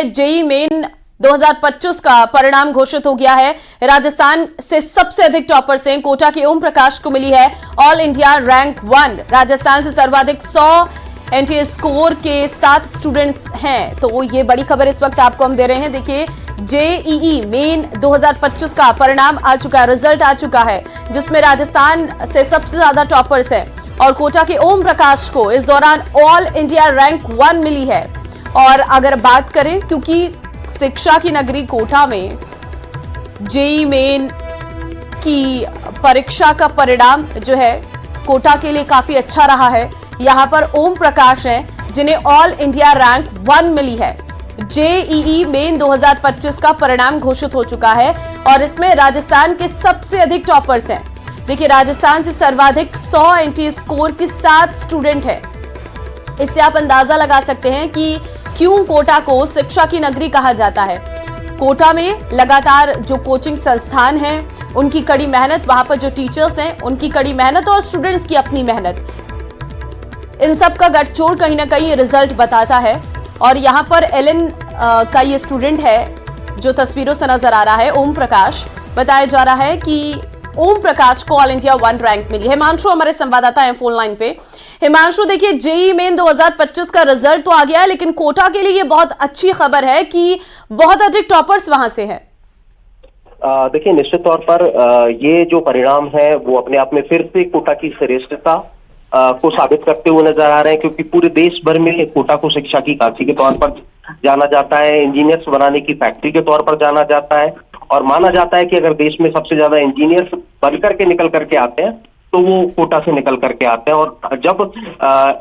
है JEE main 2025 का परिणाम घोषित हो गया है। राजस्थान से सबसे अधिक टॉपर्स हैं। कोटा के ओम प्रकाश को मिली है ऑल इंडिया रैंक 1। राजस्थान से सर्वाधिक 100 एनटीए स्कोर के 7 स्टूडेंट्स हैं। तो ये बड़ी खबर इस वक्त आपको हम दे रहे हैं। देखिए, जेईई मेन 2025 का परिणाम आ चुका है, रिजल्ट आ चुका है, जिसमें राजस्थान से सबसे ज्यादा टॉपर्स हैं और कोटा के ओम प्रकाश को इस दौरान ऑल इंडिया रैंक 1 मिली है। और अगर बात करें, क्योंकि शिक्षा की नगरी कोटा में जेईई मेन की परीक्षा का परिणाम जो है कोटा के लिए काफी अच्छा रहा है। यहां पर ओम प्रकाश हैं जिन्हें ऑल इंडिया रैंक 1 मिली है। जेईई मेन 2025 का परिणाम घोषित हो चुका है और इसमें राजस्थान के सबसे अधिक टॉपर्स हैं। देखिए, राजस्थान से सर्वाधिक 100 एनटीए स्कोर की 7 स्टूडेंट है। इससे आप अंदाजा लगा सकते हैं कि क्यों कोटा को शिक्षा की नगरी कहा जाता है। कोटा में लगातार जो कोचिंग संस्थान हैं, उनकी कड़ी मेहनत, वहां पर जो टीचर्स हैं उनकी कड़ी मेहनत और स्टूडेंट्स की अपनी मेहनत, इन सब का गठजोड़ कहीं ना कहीं रिजल्ट बताता है। और यहाँ पर एलएन का ये स्टूडेंट है जो तस्वीरों से नजर आ रहा है, ओम प्रकाश। बताया जा रहा है कि ओम प्रकाश को ऑल इंडिया 1 रैंक मिली है। हिमांशु हमारे संवाददाता हैं फोन लाइन पे। हिमांशु, देखिए, जेईई मेन 2025 का रिजल्ट तो आ गया है, लेकिन कोटा के लिए ये बहुत अच्छी खबर है कि बहुत अधिक टॉपर्स वहां से है। देखिए, निश्चित तौर पर ये जो परिणाम है वो अपने आप में फिर से कोटा की श्रेष्ठता को साबित करते हुए नजर आ रहे हैं, क्योंकि पूरे देश भर में कोटा को शिक्षा की काशी के तौर पर जाना जाता है, इंजीनियर्स बनाने की फैक्ट्री के तौर पर जाना जाता है और माना जाता है कि अगर देश में सबसे ज्यादा इंजीनियर्स बन करके निकल करके आते हैं तो वो कोटा से निकल करके आते हैं। और जब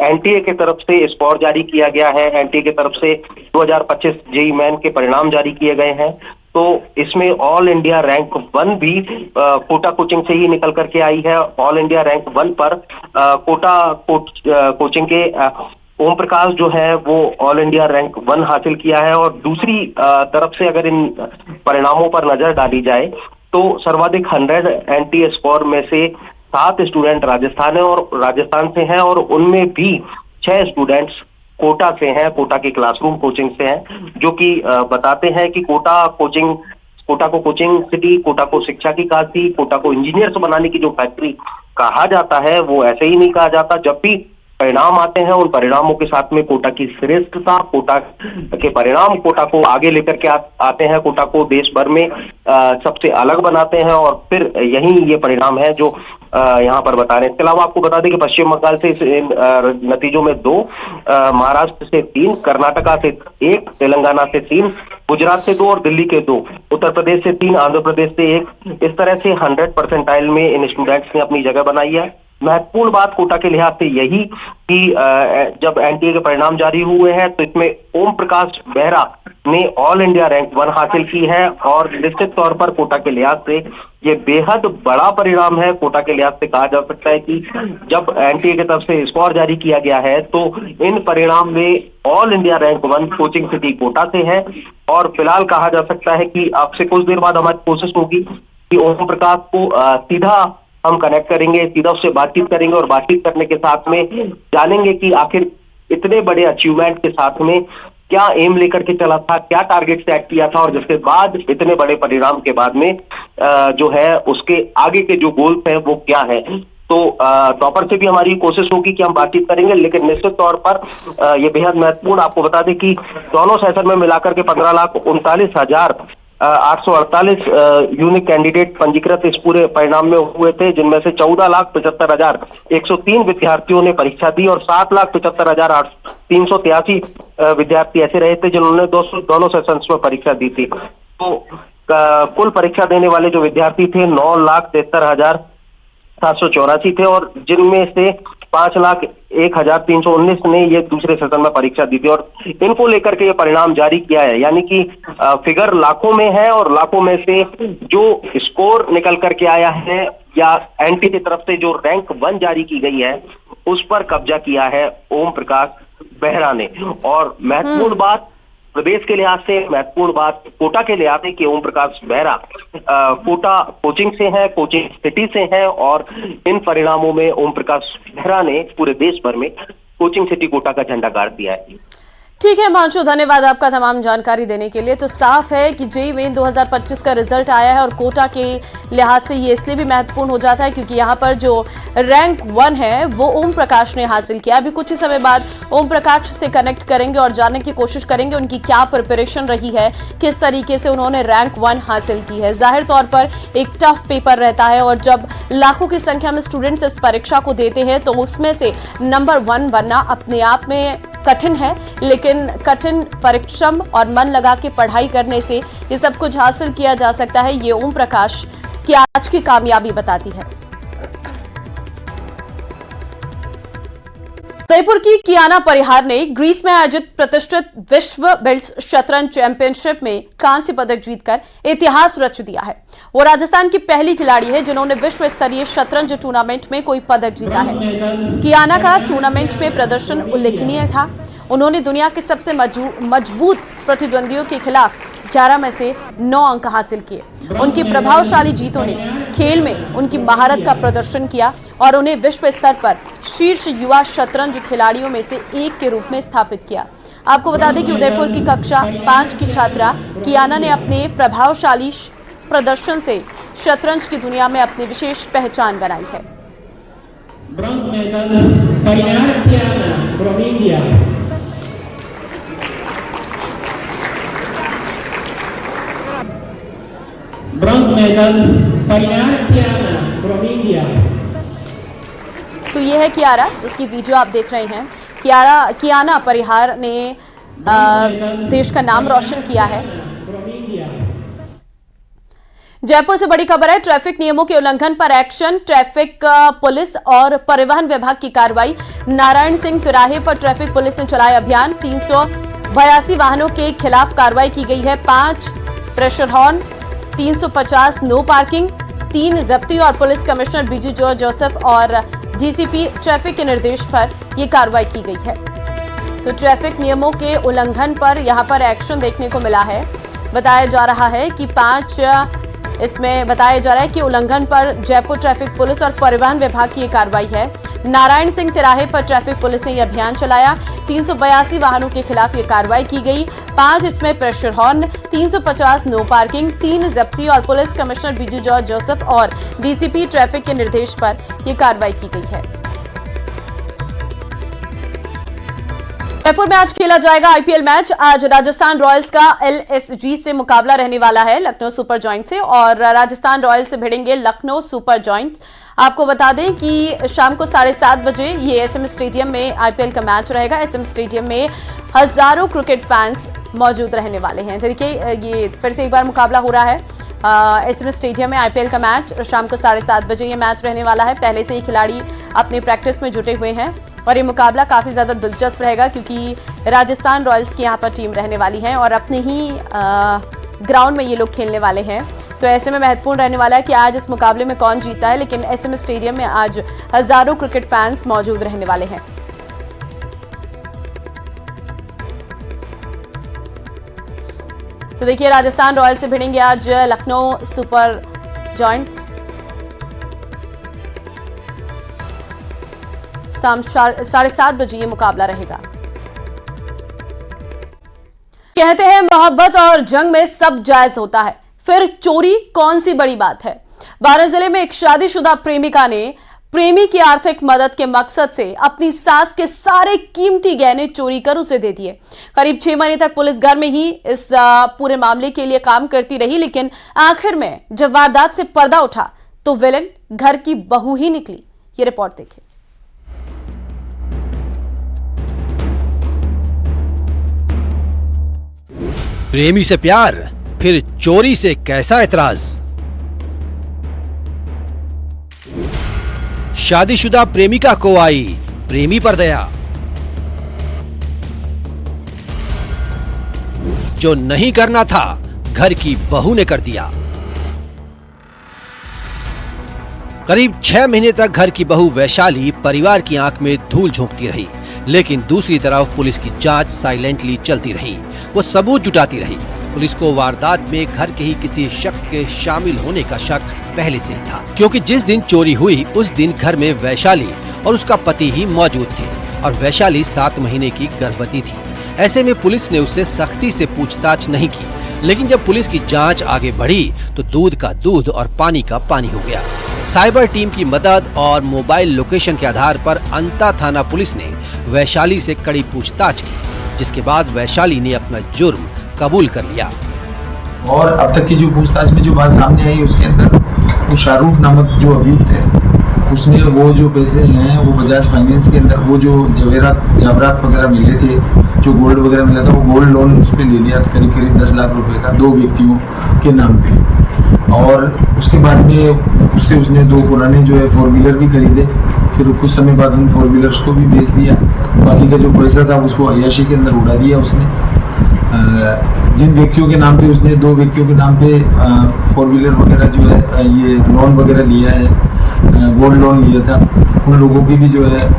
एनटीए की तरफ से स्कोर जारी किया गया है, एनटीए की तरफ से 2025 जेईई मेन के परिणाम जारी किए गए हैं, तो इसमें ऑल इंडिया रैंक 1 भी कोटा कोचिंग से ही निकल करके आई है। ऑल इंडिया रैंक 1 पर कोटा कोचिंग के ओम प्रकाश जो है वो ऑल इंडिया रैंक 1 हासिल किया है। और दूसरी तरफ से अगर इन परिणामों पर नजर डाली जाए तो सर्वाधिक 100 एनटीए स्कोर में से 7 स्टूडेंट राजस्थान से हैं और उनमें भी 6 स्टूडेंट्स कोटा से हैं, कोटा की क्लासरूम कोचिंग से हैं, जो कि बताते हैं कि कोटा को कोचिंग सिटी, कोटा को शिक्षा की काशी, कोटा को इंजीनियर्स बनाने की जो फैक्ट्री कहा जाता है वो ऐसे ही नहीं कहा जाता। जब भी परिणाम आते हैं, उन परिणामों के साथ में कोटा की श्रेष्ठता, कोटा के परिणाम कोटा को आगे लेकर के आते हैं, कोटा को देश भर में सबसे अलग बनाते हैं और फिर यही ये परिणाम है जो यहाँ पर बता रहे हैं। इसके अलावा आपको बता दें कि पश्चिम बंगाल से नतीजों में 2, महाराष्ट्र से 3, कर्नाटका से 1, तेलंगाना से 3, गुजरात से 2 और दिल्ली के 2, उत्तर प्रदेश से 3, आंध्र प्रदेश से 1। इस तरह से 100 परसेंटाइल में इन स्टूडेंट्स ने अपनी जगह बनाई है। महत्वपूर्ण बात कोटा के लिहाज से यही कि जब एनटीए के परिणाम जारी हुए हैं तो इसमें ओम प्रकाश बेहरा ने ऑल इंडिया रैंक 1 हासिल की है और निश्चित तौर पर कोटा के लिहाज से ये बेहद बड़ा परिणाम है। कोटा के लिहाज से कहा जा सकता है कि जब एनटीए की तरफ से स्कोर जारी किया गया है तो इन परिणाम में all India rank 1 coaching city Kota से है। और फिलहाल कहा जा सकता है कि अब से कुछ देर बाद हमारी कोशिश होगी कि ओम प्रकाश को सीधा हम कनेक्ट करेंगे, सीधा उससे बातचीत करेंगे और बातचीत करने के साथ में जानेंगे कि आखिर इतने बड़े अचीवमेंट के साथ में क्या एम लेकर के चला था, क्या टारगेट सेट किया था और जिसके बाद इतने बड़े परिणाम के बाद में जो है उसके आगे के जो गोल्स हैं वो क्या है। तो टॉपर से भी हमारी कोशिश होगी कि हम बातचीत करेंगे, लेकिन निश्चित तौर पर ये बेहद महत्वपूर्ण। आपको बता दें कि दोनों सेशन में मिलाकर के 15,39,848 यूनिक कैंडिडेट पंजीकृत इस पूरे परिणाम में हुए थे, जिनमें से 14,75,103 विद्यार्थियों ने परीक्षा दी और 7,75,383 विद्यार्थी ऐसे रहे थे जिन्होंने दोनों सेशंस में परीक्षा दी थी। तो कुल परीक्षा देने वाले जो विद्यार्थी थे 9,73,784 थे और जिनमें से 5,01,319 ने ये दूसरे सेशन में परीक्षा दी थी और इनको लेकर के ये परिणाम जारी किया है। यानी कि फिगर लाखों में है और लाखों में से जो स्कोर निकल करके आया है या एनटी की तरफ से जो रैंक 1 जारी की गई है उस पर कब्जा किया है ओम प्रकाश बेहरा ने। और महत्वपूर्ण बात प्रदेश के लिहाज से, महत्वपूर्ण बात कोटा के लिहाज से कि ओम प्रकाश बेहरा कोटा कोचिंग से है, कोचिंग सिटी से है और इन परिणामों में ओम प्रकाश बेहरा ने पूरे देश भर में कोचिंग सिटी कोटा का झंडा गाड़ दिया है। ठीक है हिमांशु, धन्यवाद आपका तमाम जानकारी देने के लिए। तो साफ है कि जेईई मेन 2025 का रिजल्ट आया है और कोटा के लिहाज से ये इसलिए भी महत्वपूर्ण हो जाता है क्योंकि यहाँ पर जो रैंक 1 है वो ओम प्रकाश ने हासिल किया। अभी कुछ ही समय बाद ओम प्रकाश से कनेक्ट करेंगे और जानने की कोशिश करेंगे उनकी क्या प्रिपरेशन रही है, किस तरीके से उन्होंने रैंक 1 हासिल की है। जाहिर तौर पर एक टफ पेपर रहता है और जब लाखों की संख्या में स्टूडेंट्स इस परीक्षा को देते हैं तो उसमें से नंबर 1 बनना अपने आप में कठिन है, लेकिन कठिन परिश्रम और मन लगा के पढ़ाई करने से ये सब कुछ हासिल किया जा सकता है। ये ओम प्रकाश की आज की कामयाबी बताती है। उदयपुर की कियाना परिहार ने ग्रीस में आयोजित प्रतिष्ठित विश्व बिल्ड्स शतरंज चैंपियनशिप में कांस्य पदक जीतकर इतिहास रच दिया है। वो राजस्थान की पहली खिलाड़ी है जिन्होंने विश्व स्तरीय शतरंज टूर्नामेंट में कोई पदक जीता है। कियाना का टूर्नामेंट में प्रदर्शन उल्लेखनीय था। उन्होंने दुनिया के सबसे मजबूत प्रतिद्वंदियों के खिलाफ 11 में से 9 अंक हासिल किए। उनकी प्रभावशाली जीतों ने खेल में उनकी महारत का प्रदर्शन किया और उन्हें विश्व स्तर पर शीर्ष युवा शतरंज खिलाड़ियों में से एक के रूप में स्थापित किया। आपको बता दें कि उदयपुर की कक्षा 5 की छात्रा कियाना ने अपने प्रभावशाली प्रदर्शन से शतरंज की दुनिया में अपनी विशेष पहचान बनाई है। ब्रॉन्ज मेडल पैनार कियाना फ्रॉम इंडिया। ब्रॉन्ज मेडल पैनार कियाना फ्रॉम इंडिया। तो ये है कियारा जिसकी वीडियो आप देख रहे हैं। कियाना परिहार ने देश का नाम रोशन किया है। जयपुर से बड़ी खबर है, ट्रैफिक नियमों के उल्लंघन पर एक्शन। ट्रैफिक पुलिस और परिवहन विभाग की कार्रवाई। नारायण सिंह तिराहे पर ट्रैफिक पुलिस ने चलाया अभियान। 382 वाहनों के खिलाफ कार्रवाई की गई है। 5 प्रेशर हॉर्न, 350 नो पार्किंग, 3 जब्ती और पुलिस कमिश्नर बीजू जोसेफ और डीसीपी ट्रैफिक के निर्देश पर यह कार्रवाई की गई है। तो ट्रैफिक नियमों के उल्लंघन पर यहां पर एक्शन देखने को मिला है। बताया जा रहा है कि 5 इसमें बताया जा रहा है कि उल्लंघन पर जयपुर ट्रैफिक पुलिस और परिवहन विभाग की कार्रवाई है। नारायण सिंह तिराहे पर ट्रैफिक पुलिस ने यह अभियान चलाया। 382 वाहनों के खिलाफ ये कार्रवाई की गई। 5 इसमें प्रेशर हॉर्न, 350 नो पार्किंग, 3 जब्ती और पुलिस कमिश्नर बीजू जोसेफ और डीसीपी ट्रैफिक के निर्देश पर यह कार्रवाई की गई है। जयपुर में आज खेला जाएगा आईपीएल मैच। आज राजस्थान रॉयल्स का एलएसजी से मुकाबला रहने वाला है लखनऊ सुपर जॉइंट से, और राजस्थान रॉयल्स से भिड़ेंगे लखनऊ सुपर जॉइंट्स। आपको बता दें कि शाम को 7:30 बजे ये एसएम स्टेडियम में आईपीएल का मैच रहेगा। एसएम स्टेडियम में हजारों क्रिकेट फैंस मौजूद रहने वाले हैं। देखिए ये फिर से एक बार मुकाबला हो रहा है एसएम स्टेडियम में आईपीएल का मैच। शाम को 7:30 बजे ये मैच रहने वाला है। पहले से ही खिलाड़ी अपनी प्रैक्टिस में जुटे हुए हैं और ये मुकाबला काफी ज्यादा दिलचस्प रहेगा क्योंकि राजस्थान रॉयल्स की यहाँ पर टीम रहने वाली है और अपने ही ग्राउंड में ये लोग खेलने वाले हैं। तो ऐसे में महत्वपूर्ण रहने वाला है कि आज इस मुकाबले में कौन जीता है, लेकिन एसएम स्टेडियम में आज हजारों क्रिकेट फैंस मौजूद रहने वाले हैं। तो देखिए राजस्थान रॉयल्स से भिड़ेंगे आज लखनऊ सुपर जॉइंट्स। शाम 7:30 बजे ये मुकाबला रहेगा। कहते हैं मोहब्बत और जंग में सब जायज होता है, फिर चोरी कौन सी बड़ी बात है। बारां जिले में एक शादीशुदा प्रेमिका ने प्रेमी की आर्थिक मदद के मकसद से अपनी सास के सारे कीमती गहने चोरी कर उसे दे दिए। करीब 6 महीने तक पुलिस घर में ही इस पूरे मामले के लिए काम करती रही, लेकिन आखिर में जब वारदात से पर्दा उठा तो विलेन घर की बहू ही निकली। ये रिपोर्ट देखिए। प्रेमी से प्यार, फिर चोरी से कैसा एतराज। शादीशुदा प्रेमिका को आई प्रेमी पर दया, जो नहीं करना था घर की बहू ने कर दिया। करीब 6 महीने तक घर की बहू वैशाली परिवार की आंख में धूल झोंकती रही, लेकिन दूसरी तरफ पुलिस की जांच साइलेंटली चलती रही। वो सबूत जुटाती रही। पुलिस को वारदात में घर के ही किसी शख्स के शामिल होने का शक पहले से ही था, क्योंकि जिस दिन चोरी हुई उस दिन घर में वैशाली और उसका पति ही मौजूद थे और वैशाली 7 महीने की गर्भवती थी। ऐसे में पुलिस ने उससे सख्ती से पूछताछ नहीं की, लेकिन जब पुलिस की जांच आगे बढ़ी तो दूध का दूध और पानी का पानी हो गया। साइबर टीम की मदद और मोबाइल लोकेशन के आधार पर अंता थाना पुलिस ने वैशाली से कड़ी पूछताछ की, जिसके बाद वैशाली ने अपना जुर्म कबूल कर लिया। और अब तक की जो पूछताछ में जो बात सामने आई, उसके अंदर वो शाहरुख नामक जो अभियुक्त है, उसने वो जो पैसे हैं वो बजाज फाइनेंस के अंदर वो जो जवाहरात वगैरह मिले थे, जो गोल्ड वगैरह मिला था, वो गोल्ड लोन उस पर ले लिया करीब 10 लाख रुपए का 2 व्यक्तियों के नाम पे। और उसके बाद में उससे उसने 2 पुराने जो है 4 व्हीलर भी खरीदे। फिर कुछ समय बाद उन 4 व्हीलर्स को भी बेच दिया। बाकी का जो पैसा था उसको अय्याशी के अंदर उड़ा दिया उसने। जिन व्यक्तियों के नाम पे उसने 2 व्यक्तियों के नाम पे 4 व्हीलर वगैरह जो है ये लोन वगैरह लिया है, गोल्ड लोन लिया था, उन लोगों की भी जो है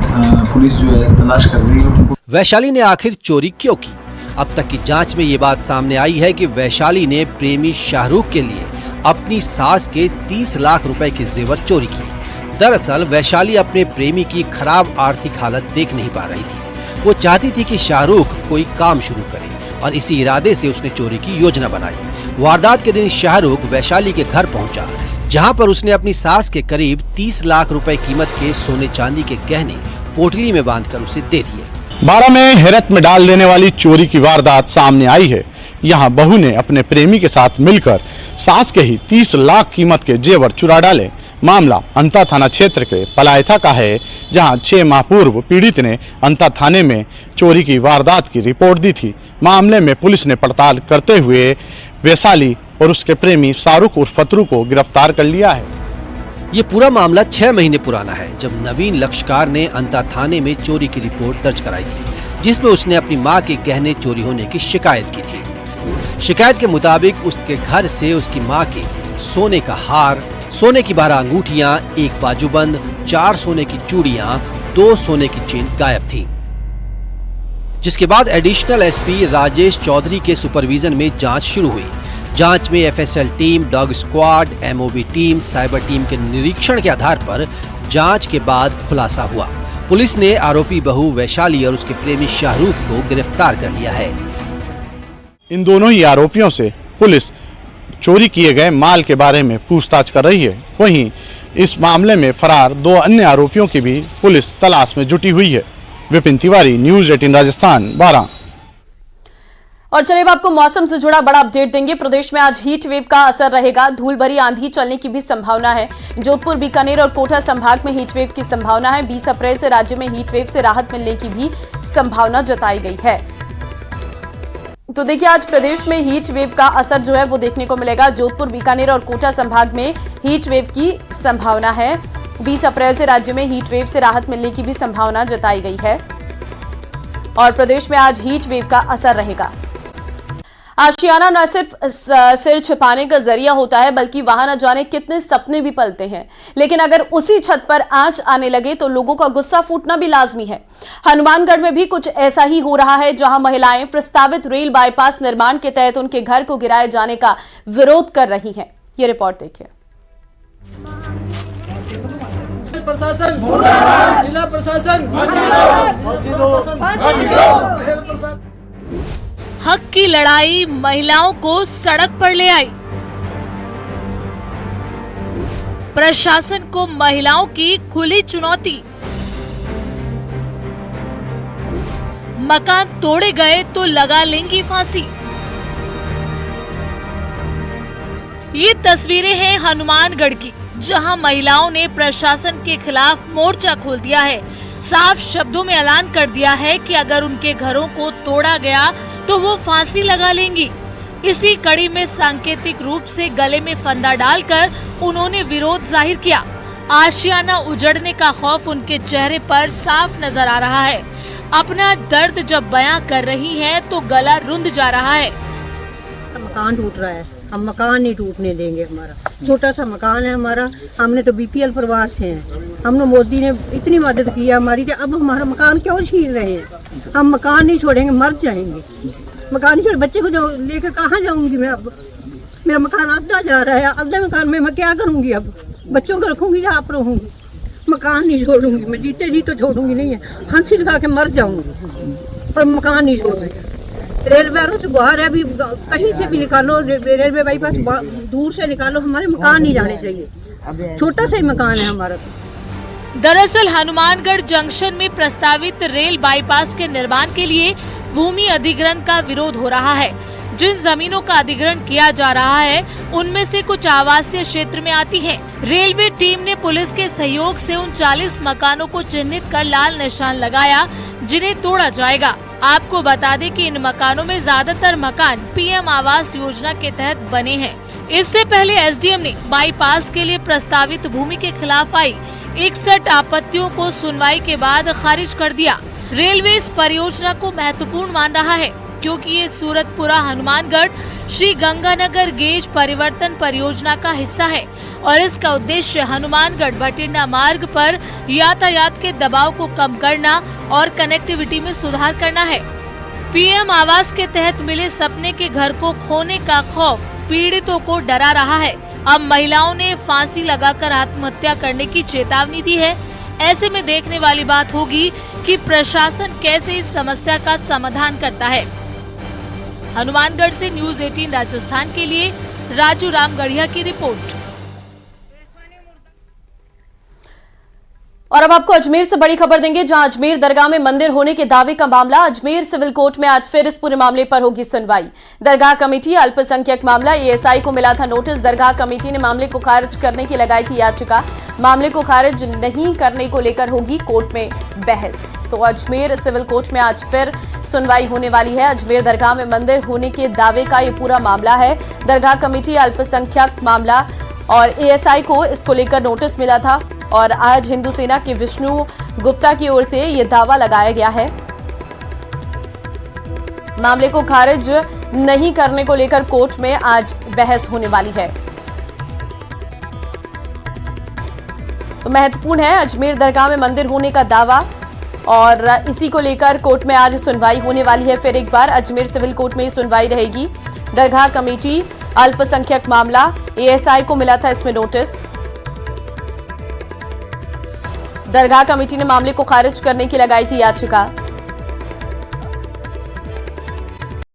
पुलिस जो है तलाश कर रही है उनको। वैशाली ने आखिर चोरी क्यों की? अब तक की जांच में ये बात सामने आई है कि वैशाली ने प्रेमी शाहरुख के लिए अपनी सास के 30 लाख रुपए के जेवर चोरी किए। दरअसल वैशाली अपने प्रेमी की खराब आर्थिक हालत देख नहीं पा रही थी। वो चाहती थी कि शाहरुख कोई काम शुरू करे और इसी इरादे से उसने चोरी की योजना बनाई। वारदात के दिन शाहरुख वैशाली के घर पहुंचा, जहां पर उसने अपनी सास के करीब 30 लाख रुपए कीमत के सोने चांदी के गहने पोटली में बांधकर उसे दे दिए। 12 में हैरत में डाल देने वाली चोरी की वारदात सामने आई है। यहां बहू ने अपने प्रेमी के साथ मिलकर सास के ही 30 लाख कीमत के जेवर चुरा डाले। मामला अंता थाना क्षेत्र के पलायथा का है, जहां 6 माह पूर्व पीड़ित ने अंता थाने में चोरी की वारदात की रिपोर्ट दी थी। मामले में पुलिस ने पड़ताल करते हुए वैशाली और उसके प्रेमी शाहरुख उर्फ फतरू को गिरफ्तार कर लिया है। ये पूरा मामला 6 महीने पुराना है, जब नवीन लक्ष्यकार ने अंता थाने में चोरी की रिपोर्ट दर्ज कराई थी, जिसमें उसने अपनी मां के गहने चोरी होने की शिकायत की थी। शिकायत के मुताबिक उसके घर से उसकी मां के सोने का हार, सोने की 12 अंगूठियां, 1 बाजूबंद, 4 सोने की चूड़ियां, 2 सोने की चेन गायब थी। जिसके बाद एडिशनल एसपी राजेश चौधरी के सुपरविजन में जांच शुरू हुई। जांच में FSL team, dog squad, MOB team, cyber team के निरीक्षण के आधार पर जांच के बाद खुलासा हुआ। पुलिस ने आरोपी बहू वैशाली और उसके प्रेमी शाहरुख को गिरफ्तार कर लिया है। इन दोनों ही आरोपियों से पुलिस चोरी किए गए माल के बारे में पूछताछ कर रही है। वहीं इस मामले में फरार 2 अन्य आरोपियों की भी पुलिस तलाश में जुटी हुई है। विपिन तिवारी, न्यूज़ 18 राजस्थान 12। और चलिए अब आपको मौसम से जुड़ा बड़ा अपडेट देंगे। प्रदेश में आज हीट वेव का असर रहेगा। धूल भरी आंधी चलने की भी संभावना है। जोधपुर, बीकानेर और कोटा संभाग में हीट वेव की संभावना है। 20 अप्रैल से राज्य में हीट वेव से राहत मिलने की भी संभावना जताई गई है। तो देखिए आज प्रदेश में हीट वेव का असर जो है वो देखने को मिलेगा। जोधपुर, बीकानेर और कोटा संभाग में हीट वेव की संभावना है। 20 अप्रैल से राज्य में हीट वेव से राहत मिलने की भी संभावना जताई गई है और प्रदेश में आज हीट वेव का असर रहेगा। आशियाना न सिर्फ सिर छिपाने का जरिया होता है, बल्कि वहां न जाने कितने सपने भी पलते हैं। लेकिन अगर उसी छत पर आंच आने लगे तो लोगों का गुस्सा फूटना भी लाजमी है। हनुमानगढ़ में भी कुछ ऐसा ही हो रहा है, जहां महिलाएं प्रस्तावित रेल बाईपास निर्माण के तहत उनके घर को गिराए जाने का विरोध कर रही हैं। ये रिपोर्ट देखिए। प्रशासन, जिला प्रशासन, हक की लड़ाई महिलाओं को सड़क पर ले आई। प्रशासन को महिलाओं की खुली चुनौती। मकान तोड़े गए तो लगा लेंगी फांसी। ये तस्वीरें हैं हनुमानगढ़ की, जहां महिलाओं ने प्रशासन के खिलाफ मोर्चा खोल दिया है। साफ शब्दों में ऐलान कर दिया है कि अगर उनके घरों को तोड़ा गया तो वो फांसी लगा लेंगी। इसी कड़ी में सांकेतिक रूप से गले में फंदा डालकर उन्होंने विरोध जाहिर किया। आशियाना उजड़ने का खौफ उनके चेहरे पर साफ नजर आ रहा है। अपना दर्द जब बयां कर रही हैं तो गला रुंध जा रहा है। मकान टूट रहा है, हम मकान नहीं टूटने देंगे। हमारा छोटा सा मकान है हमारा, हमने तो बीपीएल परिवार से हैं। हमने मोदी ने इतनी मदद की है हमारी, अब हमारा मकान क्यों छीन रहे हैं? हम मकान नहीं छोड़ेंगे, मर जाएंगे। मकान नहीं छोड़, बच्चे को जो लेकर कहाँ जाऊंगी मैं? अब मेरा मकान आधा जा रहा है, आधे मकान में मैं क्या करूंगी? अब बच्चों को रखूंगी या आप रहूंगी? मकान नहीं छोड़ूंगी मैं, जीते जी तो छोड़ूंगी नहीं है, फांसी लगा के मर जाऊंगी। पर मकान नहीं छोड़ रहे। रेलवे वालों से गुहार है, अभी कहीं से भी निकालो, रेलवे बाईपास दूर से निकालो, हमारे मकान नहीं जाने चाहिए। छोटा सा ही मकान है हमारा। दरअसल हनुमानगढ़ जंक्शन में प्रस्तावित रेल बाईपास के निर्माण के लिए भूमि अधिग्रहण का विरोध हो रहा है। जिन जमीनों का अधिग्रहण किया जा रहा है उनमें से कुछ आवासीय क्षेत्र में आती हैं। रेलवे टीम ने पुलिस के सहयोग से उन 40 मकानों को चिन्हित कर लाल निशान लगाया जिन्हें तोड़ा जाएगा। आपको बता दें कि इन मकानों में ज्यादातर मकान पीएम आवास योजना के तहत बने हैं। इससे पहले एसडीएम ने बाईपास के लिए प्रस्तावित भूमि के खिलाफ आई 61 आपत्तियों को सुनवाई के बाद खारिज कर दिया। रेलवे इस परियोजना को महत्वपूर्ण मान रहा है क्योंकि ये सूरतपुरा हनुमानगढ़ श्री गंगानगर गेज परिवर्तन परियोजना का हिस्सा है और इसका उद्देश्य हनुमानगढ़ बठिंडा मार्ग पर यातायात के दबाव को कम करना और कनेक्टिविटी में सुधार करना है। पीएम आवास के तहत मिले सपने के घर को खोने का खौफ पीड़ितों को डरा रहा है। अब महिलाओं ने फांसी लगाकर आत्महत्या करने की चेतावनी दी है। ऐसे में देखने वाली बात होगी कि प्रशासन कैसे इस समस्या का समाधान करता है। हनुमानगढ़ से न्यूज 18 राजस्थान के लिए राजू रामगढ़िया की रिपोर्ट। और अब आपको अजमेर से बड़ी खबर देंगे, जहां अजमेर दरगाह में मंदिर होने के दावे का मामला। अजमेर सिविल कोर्ट में आज फिर इस पूरे मामले पर होगी सुनवाई। दरगाह कमेटी अल्पसंख्यक मामला एएसआई को मिला था नोटिस। दरगाह कमेटी ने मामले को खारिज करने की लगाई थी याचिका। मामले को खारिज नहीं करने को लेकर होगी कोर्ट में बहस। तो अजमेर सिविल कोर्ट में आज फिर सुनवाई होने वाली है। अजमेर दरगाह में मंदिर होने के दावे का ये पूरा मामला है। दरगाह कमेटी अल्पसंख्यक मामला और एएसआई को इसको लेकर नोटिस मिला था और आज हिंदू सेना के विष्णु गुप्ता की ओर से ये दावा लगाया गया है। मामले को खारिज नहीं करने को लेकर कोर्ट में आज बहस होने वाली है। तो महत्वपूर्ण है अजमेर दरगाह में मंदिर होने का दावा और इसी को लेकर कोर्ट में आज सुनवाई होने वाली है। फिर एक बार अजमेर सिविल कोर्ट में सुनवाई रहेगी। दरगाह कमेटी अल्पसंख्यक मामला एएसआई को मिला था इसमें नोटिस। दरगाह कमेटी ने मामले को खारिज करने की लगाई थी याचिका।